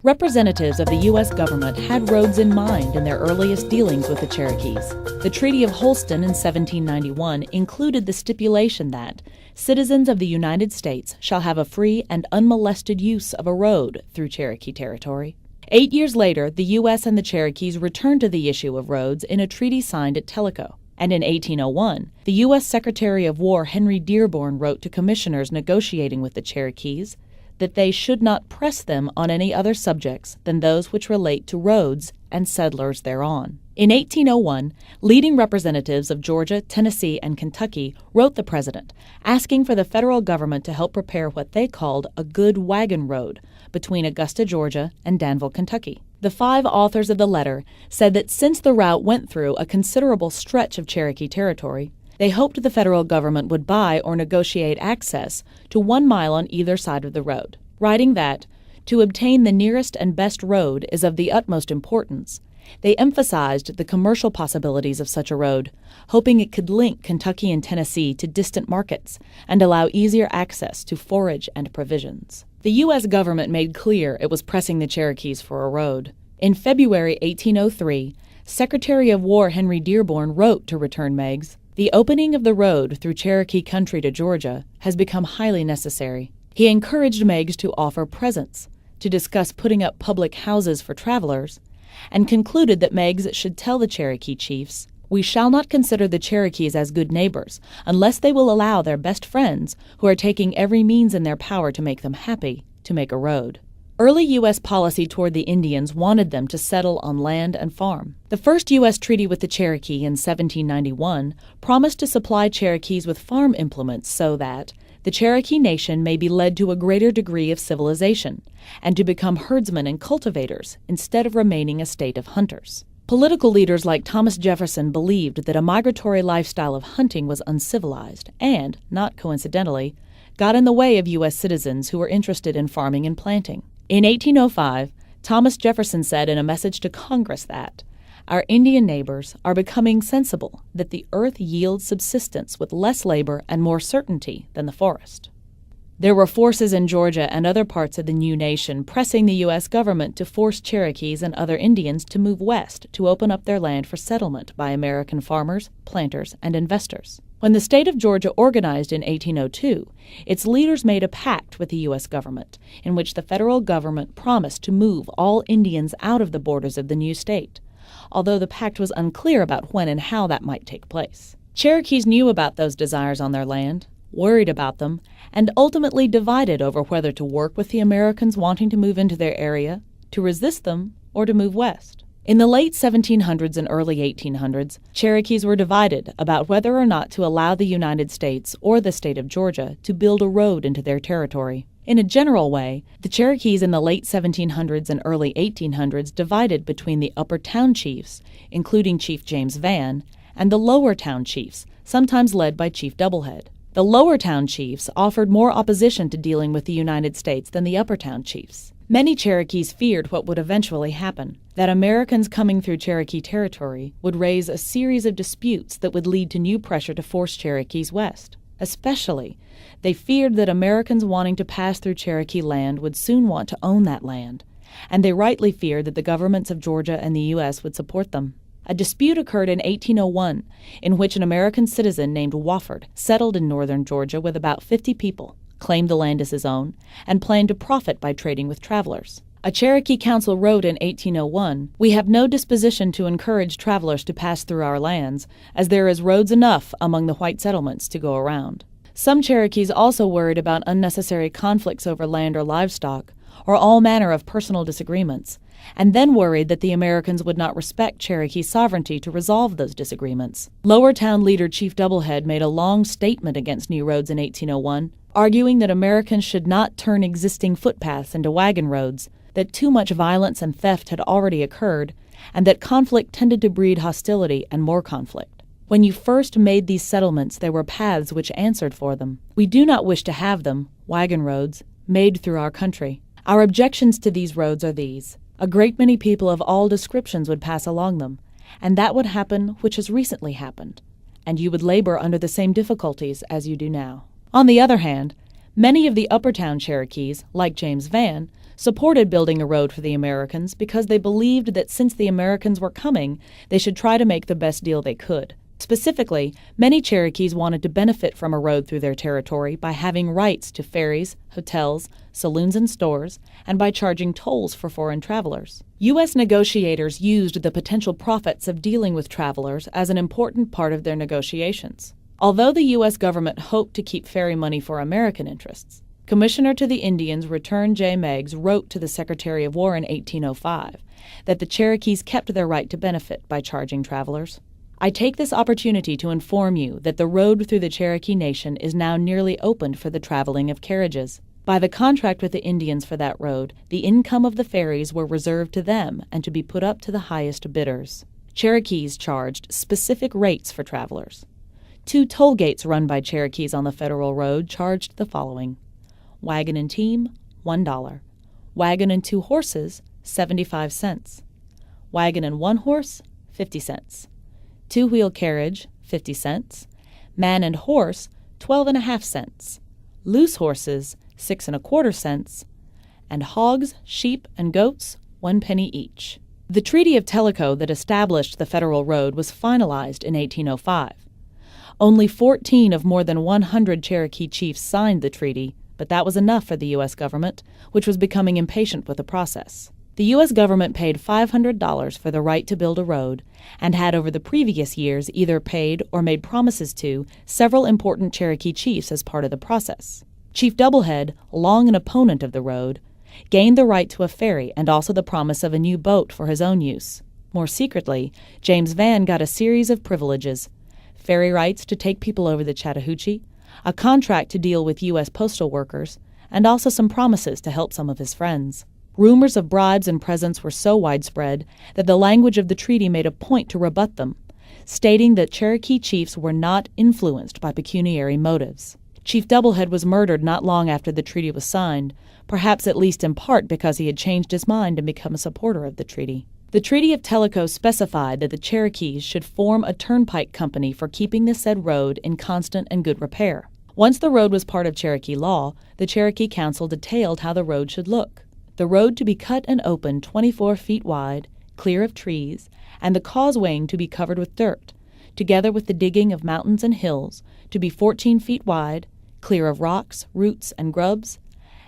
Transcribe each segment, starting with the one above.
Representatives of the U.S. government had roads in mind in their earliest dealings with the Cherokees. The Treaty of Holston in 1791 included the stipulation that citizens of the United States shall have a free and unmolested use of a road through Cherokee territory. 8 years later, the U.S. and the Cherokees returned to the issue of roads in a treaty signed at Tellico. And in 1801, the U.S. Secretary of War Henry Dearborn wrote to commissioners negotiating with the Cherokees that they should not press them on any other subjects than those which relate to roads and settlers thereon. In 1801, leading representatives of Georgia, Tennessee, and Kentucky wrote the president, asking for the federal government to help prepare what they called a good wagon road between Augusta, Georgia, and Danville, Kentucky. The 5 authors of the letter said that since the route went through a considerable stretch of Cherokee territory, they hoped the federal government would buy or negotiate access to 1 mile on either side of the road, writing that, to obtain the nearest and best road is of the utmost importance. They emphasized the commercial possibilities of such a road, hoping it could link Kentucky and Tennessee to distant markets and allow easier access to forage and provisions. The U.S. government made clear it was pressing the Cherokees for a road. In February 1803, Secretary of War Henry Dearborn wrote to return Meigs, "The opening of the road through Cherokee country to Georgia has become highly necessary." He encouraged Meigs to offer presents, to discuss putting up public houses for travelers, and concluded that Meigs should tell the Cherokee chiefs, "We shall not consider the Cherokees as good neighbors unless they will allow their best friends, who are taking every means in their power to make them happy, to make a road." Early U.S. policy toward the Indians wanted them to settle on land and farm. The first U.S. treaty with the Cherokee in 1791 promised to supply Cherokees with farm implements so that the Cherokee nation may be led to a greater degree of civilization and to become herdsmen and cultivators instead of remaining a state of hunters. Political leaders like Thomas Jefferson believed that a migratory lifestyle of hunting was uncivilized and, not coincidentally, got in the way of U.S. citizens who were interested in farming and planting. In 1805, Thomas Jefferson said in a message to Congress that our Indian neighbors are becoming sensible that the earth yields subsistence with less labor and more certainty than the forest. There were forces in Georgia and other parts of the new nation pressing the U.S. government to force Cherokees and other Indians to move west to open up their land for settlement by American farmers, planters, and investors. When the state of Georgia organized in 1802, its leaders made a pact with the U.S. government in which the federal government promised to move all Indians out of the borders of the new state, although the pact was unclear about when and how that might take place. Cherokees knew about those desires on their land, worried about them, and ultimately divided over whether to work with the Americans wanting to move into their area, to resist them, or to move west. In the late 1700s and early 1800s, Cherokees were divided about whether or not to allow the United States or the state of Georgia to build a road into their territory. In a general way, the Cherokees in the late 1700s and early 1800s divided between the upper town chiefs, including Chief James Vann, and the lower town chiefs, sometimes led by Chief Doublehead. The lower town chiefs offered more opposition to dealing with the United States than the upper town chiefs. Many Cherokees feared what would eventually happen, that Americans coming through Cherokee territory would raise a series of disputes that would lead to new pressure to force Cherokees west. Especially, they feared that Americans wanting to pass through Cherokee land would soon want to own that land, and they rightly feared that the governments of Georgia and the U.S. would support them. A dispute occurred in 1801 in which an American citizen named Wofford settled in northern Georgia with about 50 people, claimed the land as his own, and planned to profit by trading with travelers. A Cherokee council wrote in 1801, "We have no disposition to encourage travelers to pass through our lands, as there is roads enough among the white settlements to go around." Some Cherokees also worried about unnecessary conflicts over land or livestock, or all manner of personal disagreements, and then worried that the Americans would not respect Cherokee sovereignty to resolve those disagreements. Lower Town leader Chief Doublehead made a long statement against new roads in 1801, arguing that Americans should not turn existing footpaths into wagon roads, that too much violence and theft had already occurred, and that conflict tended to breed hostility and more conflict. When you first made these settlements, there were paths which answered for them. We do not wish to have them, wagon roads, made through our country. Our objections to these roads are these. A great many people of all descriptions would pass along them, and that would happen which has recently happened, and you would labor under the same difficulties as you do now. On the other hand, many of the Upper Town Cherokees, like James Vann, supported building a road for the Americans because they believed that since the Americans were coming, they should try to make the best deal they could. Specifically, many Cherokees wanted to benefit from a road through their territory by having rights to ferries, hotels, saloons and stores, and by charging tolls for foreign travelers. U.S. negotiators used the potential profits of dealing with travelers as an important part of their negotiations. Although the U.S. government hoped to keep ferry money for American interests, Commissioner to the Indians Return J. Meigs wrote to the Secretary of War in 1805 that the Cherokees kept their right to benefit by charging travelers. I take this opportunity to inform you that the road through the Cherokee Nation is now nearly opened for the traveling of carriages. By the contract with the Indians for that road, the income of the ferries were reserved to them and to be put up to the highest bidders. Cherokees charged specific rates for travelers. 2 toll gates run by Cherokees on the Federal Road charged the following: wagon and team, $1. Wagon and 2 horses, 75 cents. Wagon and 1 horse, 50 cents. 2-wheel carriage, 50 cents. Man and horse, 12.5 cents. Loose horses, 6.25 cents. And hogs, sheep, and goats, 1 penny each. The Treaty of Tellico that established the Federal Road was finalized in 1805. Only 14 of more than 100 Cherokee chiefs signed the treaty, but that was enough for the U.S. government, which was becoming impatient with the process. The U.S. government paid $500 for the right to build a road and had over the previous years either paid or made promises to several important Cherokee chiefs as part of the process. Chief Doublehead, long an opponent of the road, gained the right to a ferry and also the promise of a new boat for his own use. More secretly, James Vann got a series of privileges: ferry rights to take people over the Chattahoochee, a contract to deal with U.S. postal workers, and also some promises to help some of his friends. Rumors of bribes and presents were so widespread that the language of the treaty made a point to rebut them, stating that Cherokee chiefs were not influenced by pecuniary motives. Chief Doublehead was murdered not long after the treaty was signed, perhaps at least in part because he had changed his mind and become a supporter of the treaty. The Treaty of Tellico specified that the Cherokees should form a turnpike company for keeping the said road in constant and good repair. Once the road was part of Cherokee law, the Cherokee Council detailed how the road should look. The road to be cut and open 24 feet wide, clear of trees, and the causewaying to be covered with dirt, together with the digging of mountains and hills, to be 14 feet wide, clear of rocks, roots, and grubs,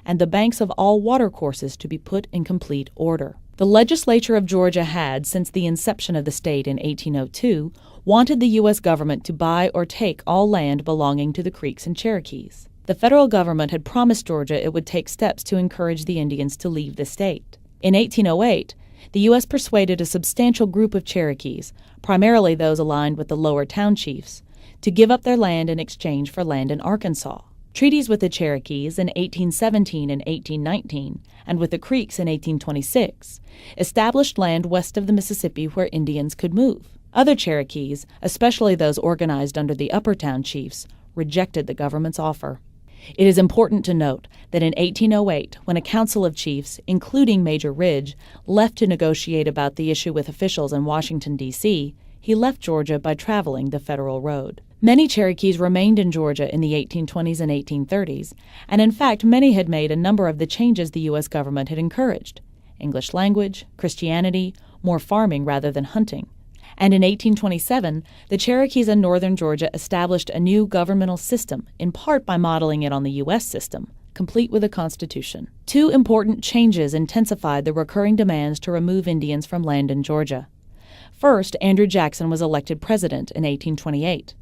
and the banks of all watercourses to be put in complete order. The legislature of Georgia had, since the inception of the state in 1802, wanted the U.S. government to buy or take all land belonging to the Creeks and Cherokees. The federal government had promised Georgia it would take steps to encourage the Indians to leave the state. In 1808, the U.S. persuaded a substantial group of Cherokees, primarily those aligned with the lower town chiefs, to give up their land in exchange for land in Arkansas. Treaties with the Cherokees in 1817 and 1819, and with the Creeks in 1826, established land west of the Mississippi where Indians could move. Other Cherokees, especially those organized under the Upper Town chiefs, rejected the government's offer. It is important to note that in 1808, when a council of chiefs, including Major Ridge, left to negotiate about the issue with officials in Washington, D.C., he left Georgia by traveling the Federal Road. Many Cherokees remained in Georgia in the 1820s and 1830s, and in fact many had made a number of the changes the U.S. government had encouraged: English language, Christianity, more farming rather than hunting. And in 1827, the Cherokees in northern Georgia established a new governmental system, in part by modeling it on the U.S. system, complete with a constitution. 2 important changes intensified the recurring demands to remove Indians from land in Georgia. First, Andrew Jackson was elected president in 1828.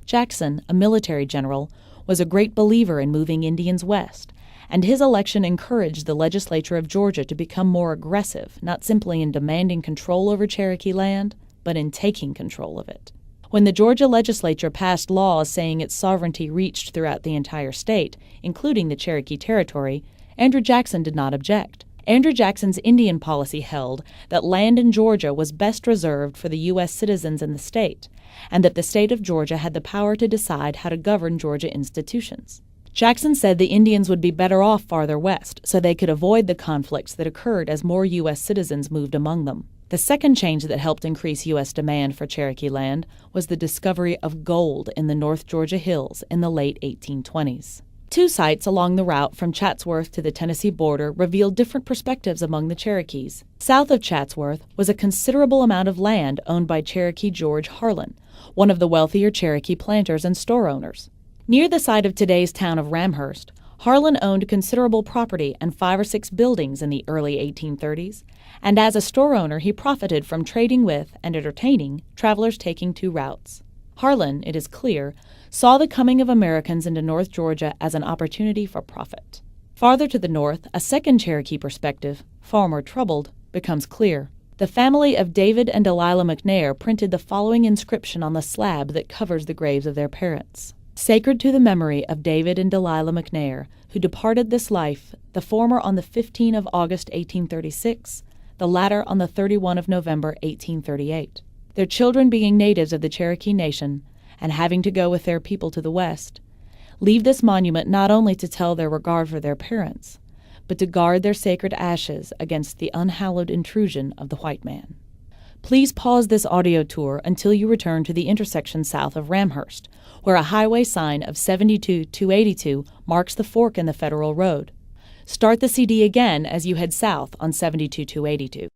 Jackson, a military general, was a great believer in moving Indians west, and his election encouraged the legislature of Georgia to become more aggressive, not simply in demanding control over Cherokee land, but in taking control of it. When the Georgia legislature passed laws saying its sovereignty reached throughout the entire state, including the Cherokee Territory, Andrew Jackson did not object. Andrew Jackson's Indian policy held that land in Georgia was best reserved for the U.S. citizens in the state, and that the state of Georgia had the power to decide how to govern Georgia institutions. Jackson said the Indians would be better off farther west, so they could avoid the conflicts that occurred as more U.S. citizens moved among them. The second change that helped increase U.S. demand for Cherokee land was the discovery of gold in the North Georgia hills in the late 1820s. Two sites along the route from Chatsworth to the Tennessee border revealed different perspectives among the Cherokees. South of Chatsworth was a considerable amount of land owned by Cherokee George Harlan, one of the wealthier Cherokee planters and store owners. Near the site of today's town of Ramhurst, Harlan owned considerable property and 5 or 6 buildings in the early 1830s, and as a store owner he profited from trading with and entertaining travelers taking two routes. Harlan, it is clear, saw the coming of Americans into North Georgia as an opportunity for profit. Farther to the north, a second Cherokee perspective, far more troubled, becomes clear. The family of David and Delilah McNair printed the following inscription on the slab that covers the graves of their parents. Sacred to the memory of David and Delilah McNair, who departed this life, the former on the 15th of August 1836, the latter on the 31 of November 1838. Their children being natives of the Cherokee Nation, and having to go with their people to the west, leave this monument not only to tell their regard for their parents, but to guard their sacred ashes against the unhallowed intrusion of the white man. Please pause this audio tour until you return to the intersection south of Ramhurst, where a highway sign of 72-282 marks the fork in the federal road. Start the CD again as you head south on 72-282.